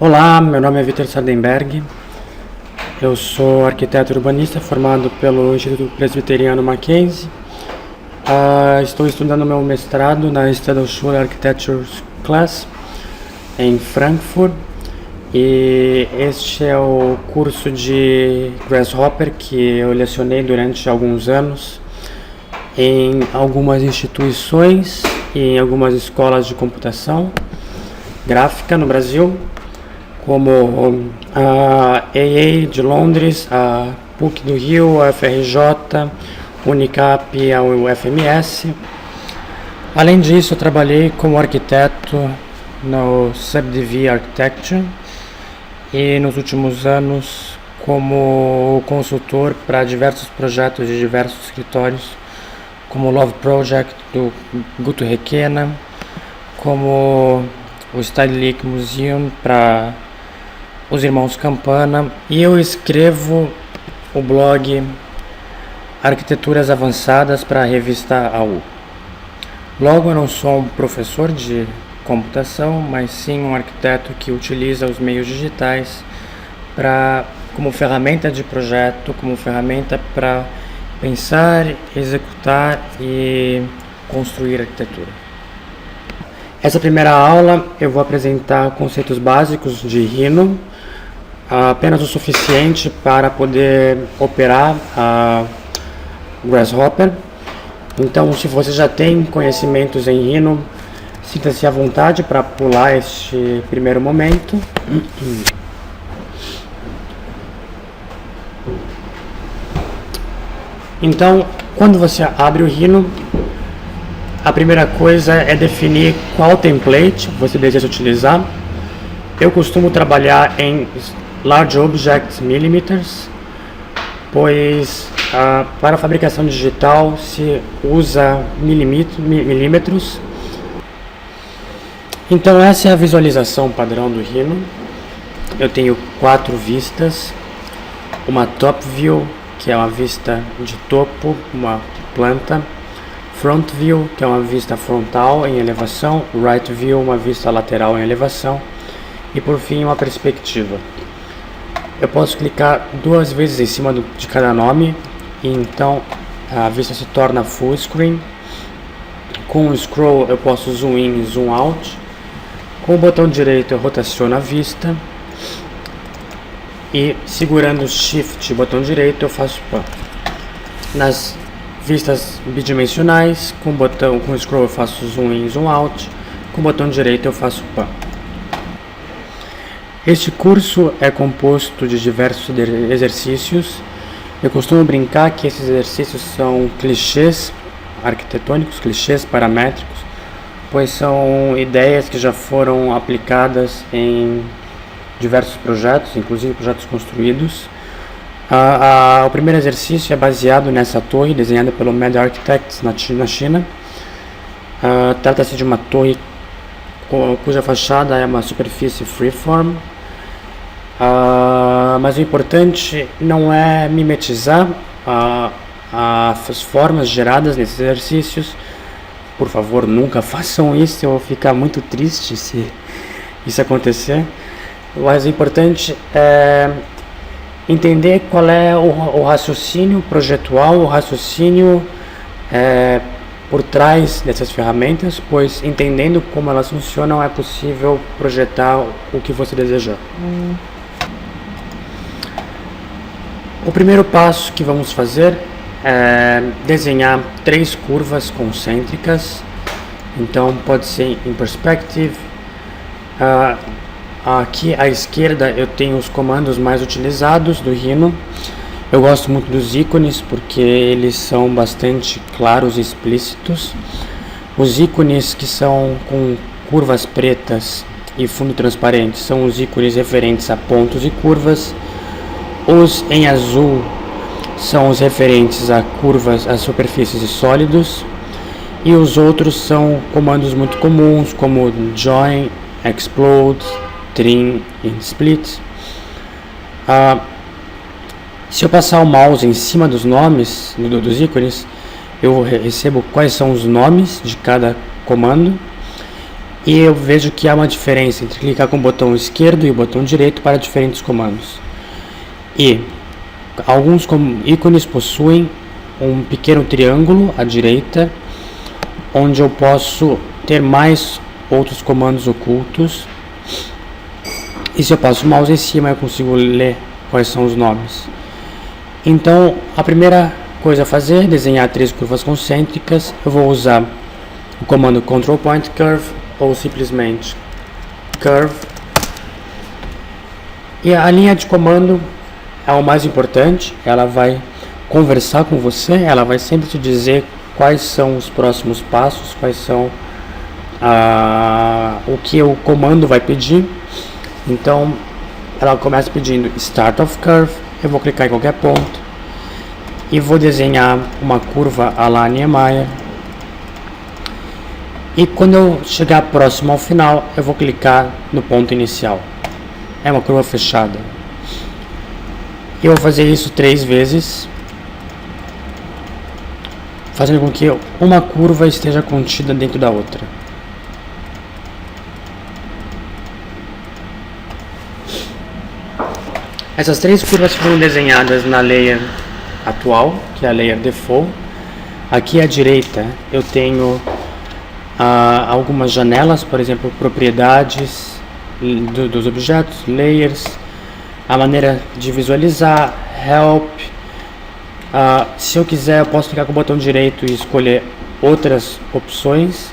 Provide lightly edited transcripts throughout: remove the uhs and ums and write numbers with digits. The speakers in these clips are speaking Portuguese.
Olá, meu nome é Vitor Sardenberg, eu sou arquiteto urbanista formado pelo Instituto Presbiteriano Mackenzie. Estou estudando meu mestrado na Städelschule Architecture Class em Frankfurt e este é o curso de Grasshopper que eu lecionei durante alguns anos em algumas instituições e em algumas escolas de computação gráfica no Brasil, como a AA de Londres, a PUC do Rio, a FRJ, Unicap e a UFMS. Além disso, eu trabalhei como arquiteto no SubDV Architecture e nos últimos anos como consultor para diversos projetos de diversos escritórios, como o Love Project do Guto Requena, como o Stedelijk Museum para os irmãos Campana, e eu escrevo o blog Arquiteturas Avançadas para a revista AU. Logo, eu não sou um professor de computação, mas sim um arquiteto que utiliza os meios digitais como ferramenta de projeto, como ferramenta para pensar, executar e construir arquitetura. Essa primeira aula eu vou apresentar conceitos básicos de Rhino, apenas o suficiente para poder operar a Grasshopper. Então, se você já tem conhecimentos em Rhino, sinta-se à vontade para pular este primeiro momento. Então, quando você abre o Rhino, a primeira coisa é definir qual template você deseja utilizar. Eu costumo trabalhar em Large Objects Millimeters, pois para a fabricação digital se usa milímetros. Então essa é a visualização padrão do Rhino. Eu tenho 4 vistas, uma Top View, que é uma vista de topo, uma planta, Front View, que é uma vista frontal em elevação, Right View, uma vista lateral em elevação, e por fim uma perspectiva. Eu posso clicar 2 vezes em cima de cada nome, e então a vista se torna full screen. Com o scroll eu posso zoom in e zoom out. Com o botão direito eu rotaciono a vista, e segurando o Shift e botão direito eu faço pan. Nas vistas bidimensionais, com o scroll eu faço zoom in e zoom out, com o botão direito eu faço pan. Este curso é composto de diversos exercícios. Eu costumo brincar que esses exercícios são clichês arquitetônicos, clichês paramétricos, pois são ideias que já foram aplicadas em diversos projetos, inclusive projetos construídos. O primeiro exercício é baseado nessa torre desenhada pelo Mad Architects na China. Trata-se de uma torre cuja fachada é uma superfície freeform. Mas o importante não é mimetizar as formas geradas nesses exercícios. Por favor, nunca façam isso, eu vou ficar muito triste se isso acontecer. Mas o importante é entender qual é o raciocínio projetual, o raciocínio por trás dessas ferramentas, pois entendendo como elas funcionam é possível projetar o que você desejar. O primeiro passo que vamos fazer é desenhar 3 curvas concêntricas. Então pode ser em perspective. Aqui à esquerda eu tenho os comandos mais utilizados do Rhino. Eu gosto muito dos ícones porque eles são bastante claros e explícitos. Os ícones que são com curvas pretas e fundo transparente são os ícones referentes a pontos e curvas. Os em azul são os referentes a curvas, a superfícies e sólidos. E os outros são comandos muito comuns como join, explode, trim e split. Se eu passar o mouse em cima dos nomes, dos ícones, eu recebo quais são os nomes de cada comando. e eu vejo que há uma diferença entre clicar com o botão esquerdo e o botão direito para diferentes comandos. E alguns ícones possuem um pequeno triângulo à direita, onde eu posso ter mais outros comandos ocultos. E se eu passo o mouse em cima, eu consigo ler quais são os nomes. Então, a primeira coisa a fazer é desenhar 3 curvas concêntricas. Eu vou usar o comando Control Point Curve ou simplesmente Curve. E a linha de comando é o mais importante. Ela vai conversar com você, ela vai sempre te dizer quais são os próximos passos, quais são o que o comando vai pedir. Então, ela começa pedindo Start of Curve. Eu vou clicar em qualquer ponto e vou desenhar uma curva à la Niemeyer. E quando eu chegar próximo ao final, eu vou clicar no ponto inicial. É uma curva fechada. Eu vou fazer isso 3 vezes, fazendo com que uma curva esteja contida dentro da outra. Essas 3 curvas foram desenhadas na layer atual, que é a layer default. Aqui à direita eu tenho algumas janelas, por exemplo, propriedades dos objetos, layers, a maneira de visualizar, help. Se eu quiser, eu posso clicar com o botão direito e escolher outras opções.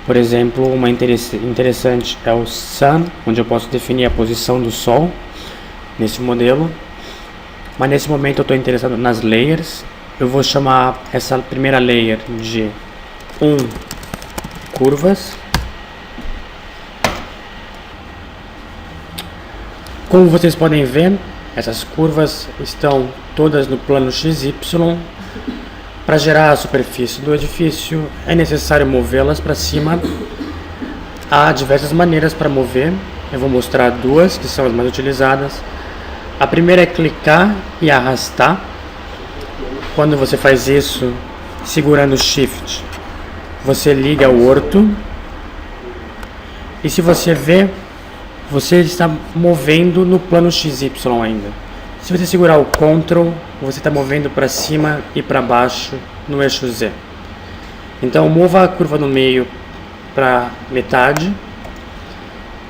Por exemplo, uma interessante é o Sun, onde eu posso definir a posição do Sol nesse modelo. Mas nesse momento eu estou interessado nas layers. Eu vou chamar essa primeira layer de curvas. Como vocês podem ver, essas curvas estão todas no plano XY. Para gerar a superfície do edifício é necessário movê-las para cima. Há diversas maneiras para mover. Eu vou mostrar 2 que são as mais utilizadas. A primeira é clicar e arrastar. Quando você faz isso segurando o Shift, você liga o orto. E se você ver, você está movendo no plano XY ainda. Se você segurar o Ctrl, você está movendo para cima e para baixo no eixo Z. Então mova a curva no meio para metade.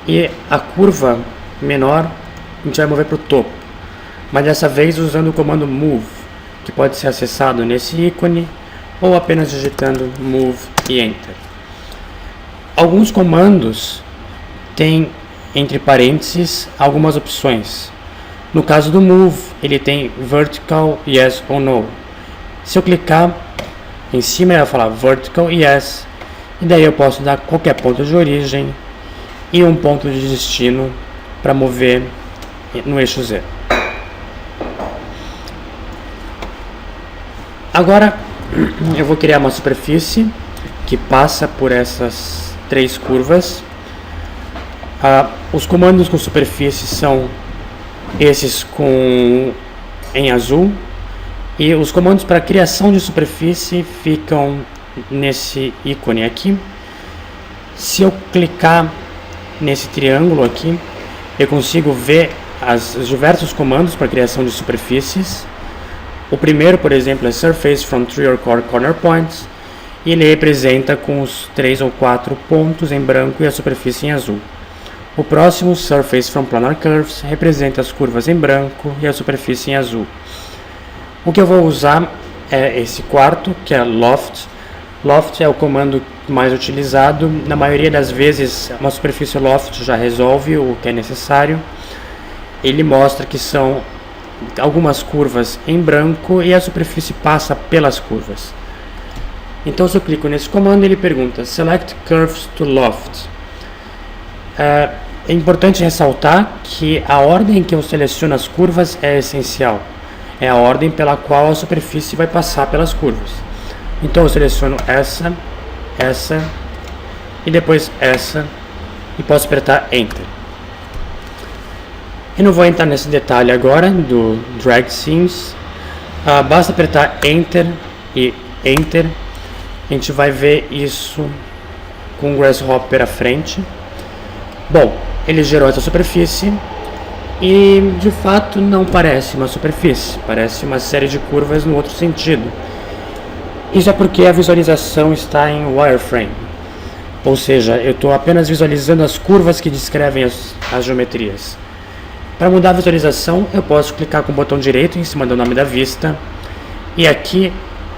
E a curva menor a gente vai mover para o topo. Mas dessa vez usando o comando Move, que pode ser acessado nesse ícone ou apenas digitando Move e Enter. Alguns comandos têm entre parênteses algumas opções. No caso do Move, ele tem Vertical Yes ou No. Se eu clicar em cima, ele vai falar Vertical Yes, e daí eu posso dar qualquer ponto de origem e um ponto de destino para mover no eixo Z. Agora eu vou criar uma superfície que passa por essas 3 curvas. Os comandos com superfície são esses em azul, e os comandos para criação de superfície ficam nesse ícone aqui. Se eu clicar nesse triângulo aqui, eu consigo ver os diversos comandos para criação de superfícies. O primeiro, por exemplo, é Surface from 3 or 4 corner points, e ele representa com os 3 ou 4 pontos em branco e a superfície em azul. O próximo, Surface from Planar Curves, representa as curvas em branco e a superfície em azul. O que eu vou usar é esse quarto, que é Loft. Loft é o comando mais utilizado. Na maioria das vezes, uma superfície Loft já resolve o que é necessário. Ele mostra que são algumas curvas em branco e a superfície passa pelas curvas. Então, se eu clico nesse comando, ele pergunta Select Curves to Loft. É importante ressaltar que a ordem que eu seleciono as curvas é essencial. É a ordem pela qual a superfície vai passar pelas curvas. Então eu seleciono essa e depois essa, e posso apertar Enter. Eu não vou entrar nesse detalhe agora do Drag Seams. Basta apertar Enter e Enter. A gente vai ver isso com o Grasshopper à frente. Bom, ele gerou essa superfície e de fato não parece uma superfície, parece uma série de curvas no outro sentido. Isso é porque a visualização está em wireframe, ou seja, eu estou apenas visualizando as curvas que descrevem as geometrias. Para mudar a visualização, eu posso clicar com o botão direito em cima do nome da vista e aqui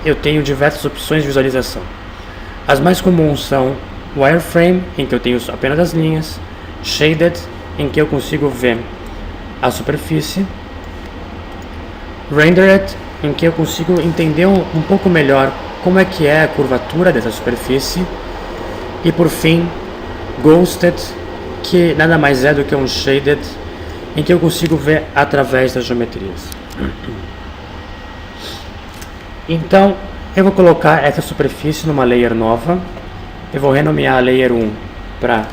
eu tenho diversas opções de visualização. As mais comuns são wireframe, em que eu tenho apenas as linhas, shaded, em que eu consigo ver a superfície, rendered, em que eu consigo entender um pouco melhor como é que é a curvatura dessa superfície, e por fim, ghosted, que nada mais é do que um shaded, em que eu consigo ver através das geometrias. Então, eu vou colocar essa superfície numa layer nova. Eu vou renomear a layer 1 para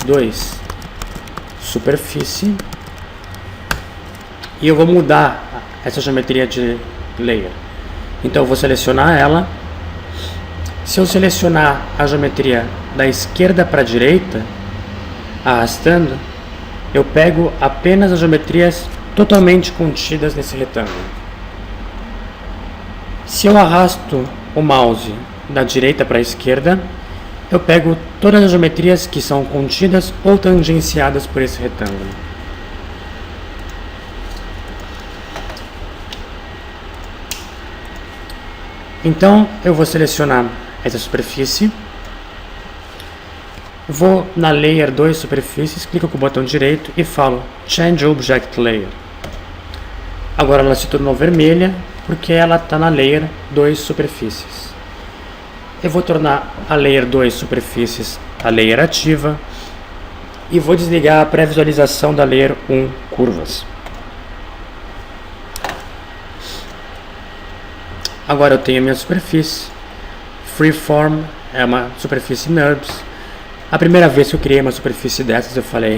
2 superfície. E eu vou mudar essa geometria de layer. Então eu vou selecionar ela. Se eu selecionar a geometria da esquerda para a direita, arrastando, eu pego apenas as geometrias totalmente contidas nesse retângulo. Se eu arrasto o mouse da direita para a esquerda, eu pego todas as geometrias que são contidas ou tangenciadas por esse retângulo. Então, eu vou selecionar essa superfície, vou na Layer 2 Superfícies, clico com o botão direito e falo Change Object Layer. Agora ela se tornou vermelha, porque ela está na Layer 2 Superfícies. Eu vou tornar a Layer 2 Superfícies a Layer ativa e vou desligar a pré-visualização da Layer 1 Curvas. Agora eu tenho a minha superfície. Freeform é uma superfície NURBS. A primeira vez que eu criei uma superfície dessas eu falei,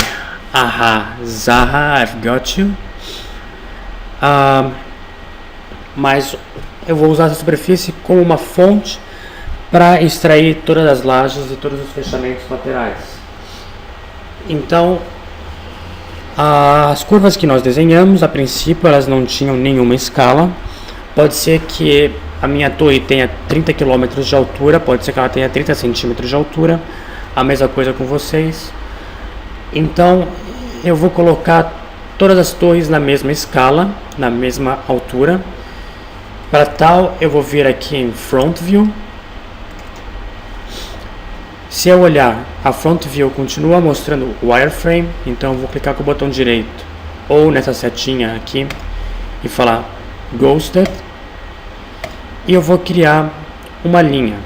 aha, Zaha, I've got you. Mas eu vou usar essa superfície como uma fonte para extrair todas as lajes e todos os fechamentos laterais. Então, as curvas que nós desenhamos, a princípio, elas não tinham nenhuma escala. Pode ser que a minha torre tenha 30 km de altura, pode ser que ela tenha 30 centímetros de altura, a mesma coisa com vocês. Então, eu vou colocar todas as torres na mesma escala, na mesma altura. Para tal, eu vou vir aqui em Front View. Se eu olhar, a Front View continua mostrando o wireframe, então eu vou clicar com o botão direito ou nessa setinha aqui e falar Ghosted. E eu vou criar uma linha.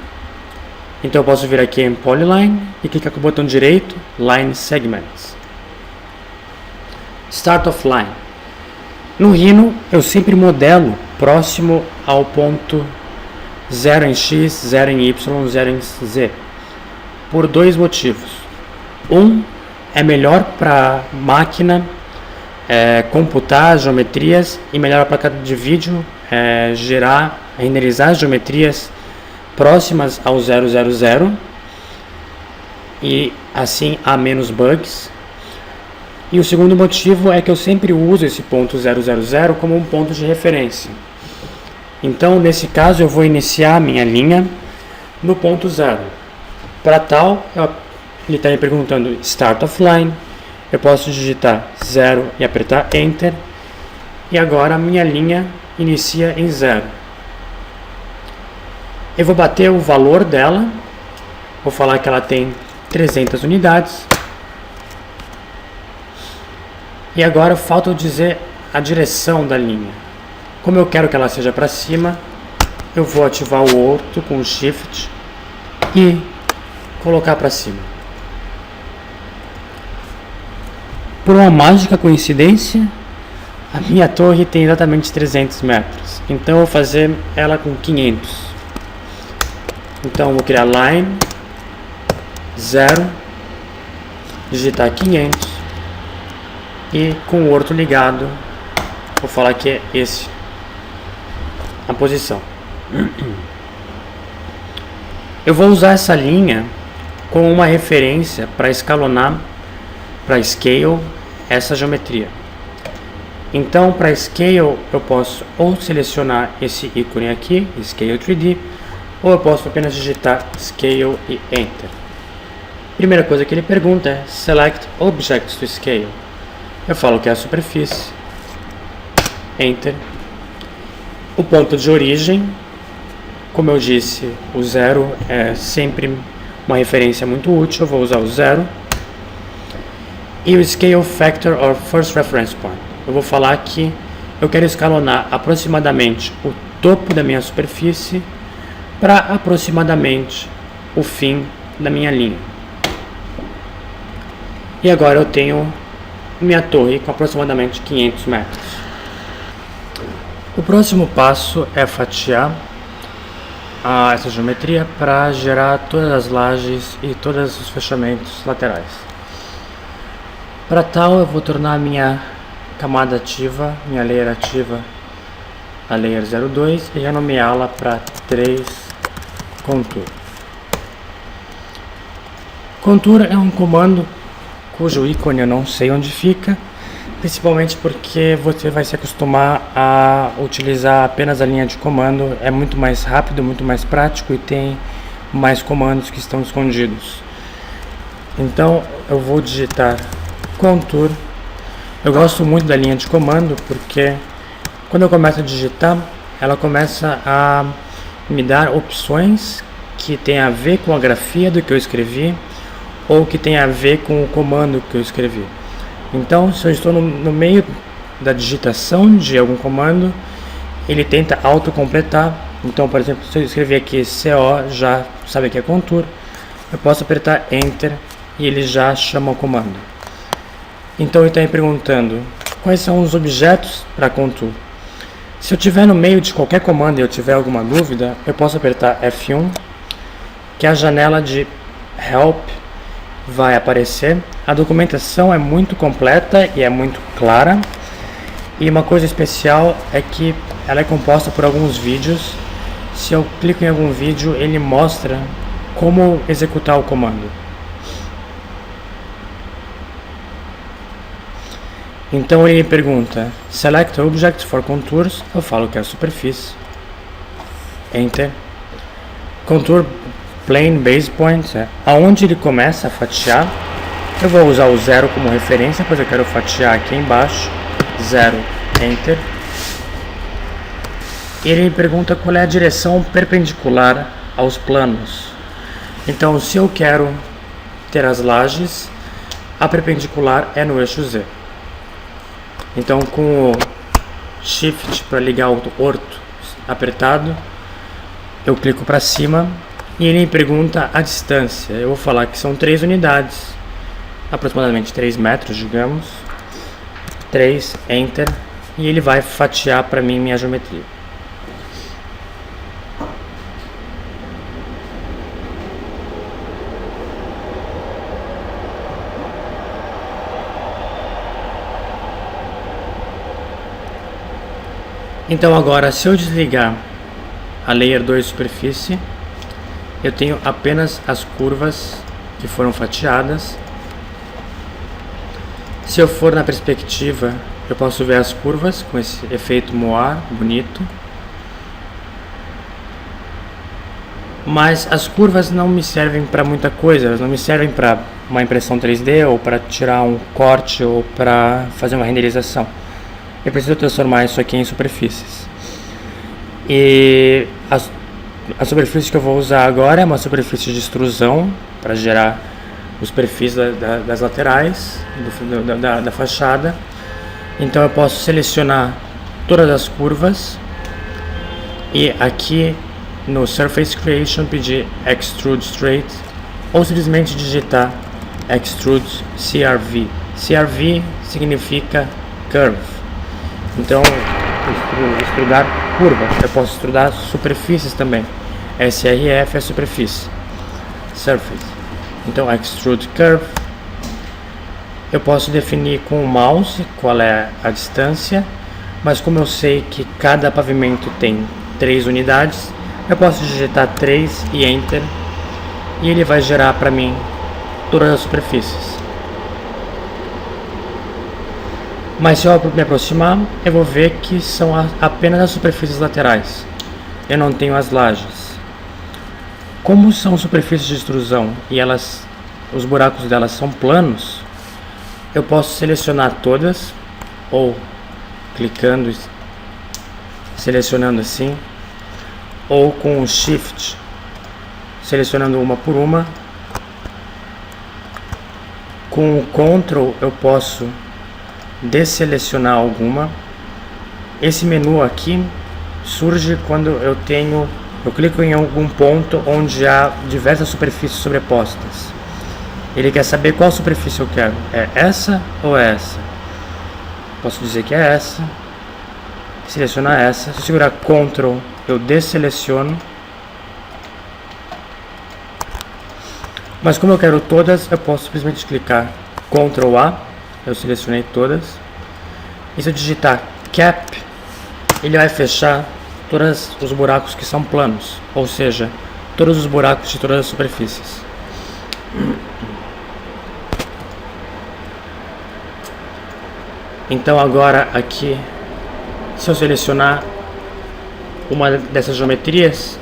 Então eu posso vir aqui em Polyline e clicar com o botão direito, Line Segments. Start of Line. No Rhino, eu sempre modelo próximo ao ponto 0 em X, 0 em Y, 0 em Z. Por dois motivos. Um, é melhor para máquina computar as geometrias e melhor a placa de vídeo renderizar as geometrias próximas ao 000 e assim há menos bugs. E o segundo motivo é que eu sempre uso esse ponto 000 como um ponto de referência. Então, nesse caso, eu vou iniciar a minha linha no ponto 0. Para tal, ele está me perguntando Start of Line. Eu posso digitar 0 e apertar Enter. E agora a minha linha inicia em 0. Eu vou bater o valor dela. Vou falar que ela tem 300 unidades. E agora falta eu dizer a direção da linha. Como eu quero que ela seja para cima, eu vou ativar o outro com o Shift e colocar para cima. Por uma mágica coincidência, a minha torre tem exatamente 300 metros. Então eu vou fazer ela com 500. Então eu vou criar line 0, digitar 500 e com o outro ligado, vou falar que é esse a posição. Eu vou usar essa linha como uma referência para escalonar, para scale, essa geometria. Então, para scale, eu posso ou selecionar esse ícone aqui, Scale 3D, ou eu posso apenas digitar Scale e Enter. Primeira coisa que ele pergunta é Select Object to Scale. Eu falo que é a superfície, Enter. O ponto de origem, como eu disse, o 0 é sempre uma referência muito útil, eu vou usar o 0. E o Scale Factor or First Reference Point. Eu vou falar que eu quero escalonar aproximadamente o topo da minha superfície para aproximadamente o fim da minha linha. E agora eu tenho minha torre com aproximadamente 500 metros. O próximo passo é fatiar essa geometria para gerar todas as lajes e todos os fechamentos laterais. Para tal, eu vou tornar a minha camada ativa, minha layer ativa, a layer 02 e renomeá-la para 3 contour. Contour é um comando cujo ícone eu não sei onde fica, principalmente porque você vai se acostumar a utilizar apenas a linha de comando, é muito mais rápido, muito mais prático e tem mais comandos que estão escondidos. Então eu vou digitar contour. Eu gosto muito da linha de comando porque quando eu começo a digitar, ela começa a me dar opções que tem a ver com a grafia do que eu escrevi ou que tem a ver com o comando que eu escrevi. Então, se eu estou no meio da digitação de algum comando, ele tenta autocompletar. Então, por exemplo, se eu escrever aqui CO, já sabe que é contour, eu posso apertar Enter e ele já chama o comando. Então ele está me perguntando quais são os objetos para contour. Se eu estiver no meio de qualquer comando e eu tiver alguma dúvida, eu posso apertar F1, que a janela de Help vai aparecer. A documentação é muito completa e é muito clara. E uma coisa especial é que ela é composta por alguns vídeos. Se eu clico em algum vídeo, ele mostra como executar o comando. Então ele me pergunta, Select Object for Contours, eu falo que é a superfície, Enter. Contour Plane Base Point, aonde ele começa a fatiar, eu vou usar o 0 como referência, pois eu quero fatiar aqui embaixo, 0, Enter. E ele me pergunta qual é a direção perpendicular aos planos. Então se eu quero ter as lajes, a perpendicular é no eixo Z. Então com o Shift para ligar o orto apertado, eu clico para cima e ele me pergunta a distância. Eu vou falar que são 3 unidades, aproximadamente 3 metros, digamos. 3, Enter, e ele vai fatiar para mim minha geometria. Então agora, se eu desligar a Layer 2 superfície, eu tenho apenas as curvas que foram fatiadas. Se eu for na perspectiva, eu posso ver as curvas com esse efeito moar bonito. Mas as curvas não me servem para muita coisa, elas não me servem para uma impressão 3D ou para tirar um corte ou para fazer uma renderização. Eu preciso transformar isso aqui em superfícies. E a superfície que eu vou usar agora é uma superfície de extrusão para gerar os perfis das laterais da fachada. Então eu posso selecionar todas as curvas e aqui no Surface Creation pedir Extrude Straight ou simplesmente digitar Extrude CRV. CRV significa Curve. Então, extrudar curvas. Eu posso extrudar superfícies também. SRF é superfície. Surface. Então, Extrude Curve. Eu posso definir com o mouse qual é a distância, mas como eu sei que cada pavimento tem 3 unidades, eu posso digitar 3 e Enter e ele vai gerar para mim todas as superfícies. Mas se eu me aproximar, eu vou ver que são apenas as superfícies laterais. Eu não tenho as lajes. Como são superfícies de extrusão e os buracos delas são planos, eu posso selecionar todas, ou clicando e selecionando assim, ou com o Shift, selecionando uma por uma. Com o Ctrl eu posso desselecionar alguma. Esse menu aqui surge quando eu clico em algum ponto onde há diversas superfícies sobrepostas. Ele quer saber qual superfície eu quero. É essa ou é essa? Posso dizer que é essa. Selecionar essa. Se eu segurar Ctrl, eu desseleciono. Mas como eu quero todas, eu posso simplesmente clicar Ctrl A. Eu selecionei todas. E se eu digitar Cap, ele vai fechar todos os buracos que são planos. Ou seja, todos os buracos de todas as superfícies. Então agora aqui, se eu selecionar uma dessas geometrias,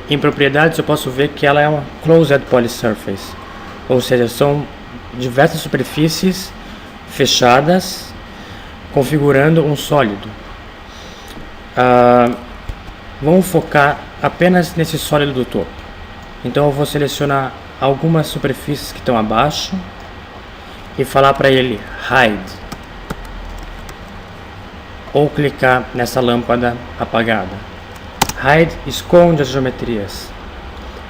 em propriedades eu posso ver que ela é uma Closed Polysurface. Ou seja, são diversas superfícies fechadas, configurando um sólido. Vamos focar apenas nesse sólido do topo. Então eu vou selecionar algumas superfícies que estão abaixo e falar para ele Hide, ou clicar nessa lâmpada apagada. Hide esconde as geometrias.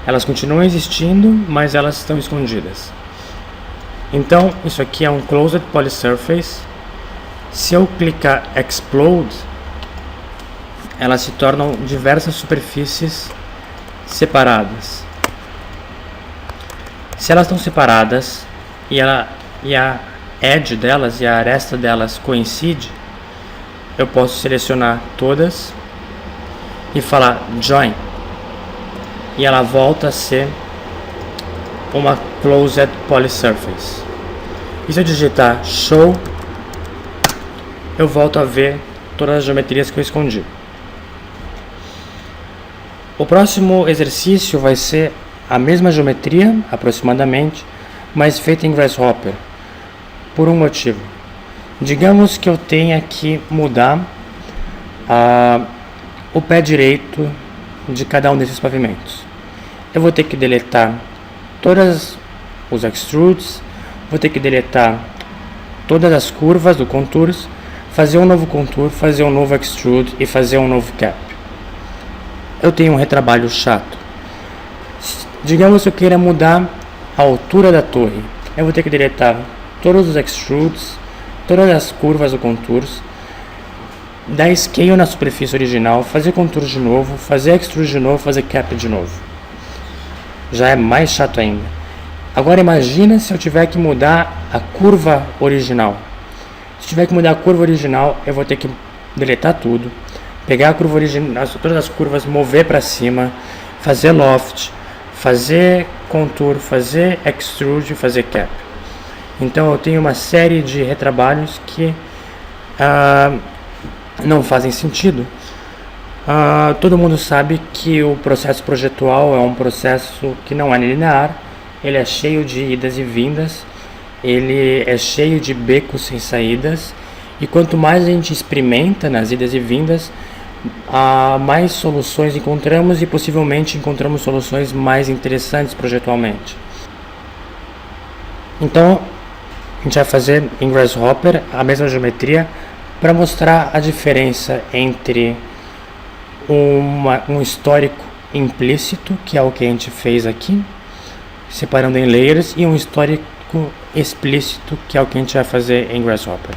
Elas continuam existindo, mas elas estão escondidas. Então isso aqui é um Closed Polysurface. Se eu clicar Explode, elas se tornam diversas superfícies separadas. Se elas estão separadas e a edge delas e a aresta delas coincide, eu posso selecionar todas e falar Join, e ela volta a ser uma Closed Polysurface. E se eu digitar Show, eu volto a ver todas as geometrias que eu escondi. O próximo exercício vai ser a mesma geometria, aproximadamente, mas feita em Grasshopper, por um motivo. Digamos que eu tenha que mudar o pé direito de cada um desses pavimentos. Eu vou ter que deletar todos os extrudes, vou ter que deletar todas as curvas do contours, fazer um novo contour, fazer um novo extrude e fazer um novo cap. Eu tenho um retrabalho chato. Digamos que eu queira mudar a altura da torre. Eu vou ter que deletar todos os extrudes, todas as curvas do contours, dar scale na superfície original, fazer contour de novo, fazer extrude de novo, fazer cap de novo. Já é mais chato ainda. Agora imagina se eu tiver que mudar a curva original. Se tiver que mudar a curva original, eu vou ter que deletar tudo, pegar a curva original, todas as curvas, mover para cima, fazer loft, fazer contour, fazer extrude, fazer cap. Então eu tenho uma série de retrabalhos que não fazem sentido. Todo mundo sabe que o processo projetual é um processo que não é linear, ele é cheio de idas e vindas, ele é cheio de becos sem saídas, e quanto mais a gente experimenta nas idas e vindas, mais soluções encontramos, e possivelmente encontramos soluções mais interessantes projetualmente. Então a gente vai fazer em Grasshopper a mesma geometria para mostrar a diferença entre um histórico implícito, que é o que a gente fez aqui, separando em layers, e um histórico explícito, que é o que a gente vai fazer em Grasshopper.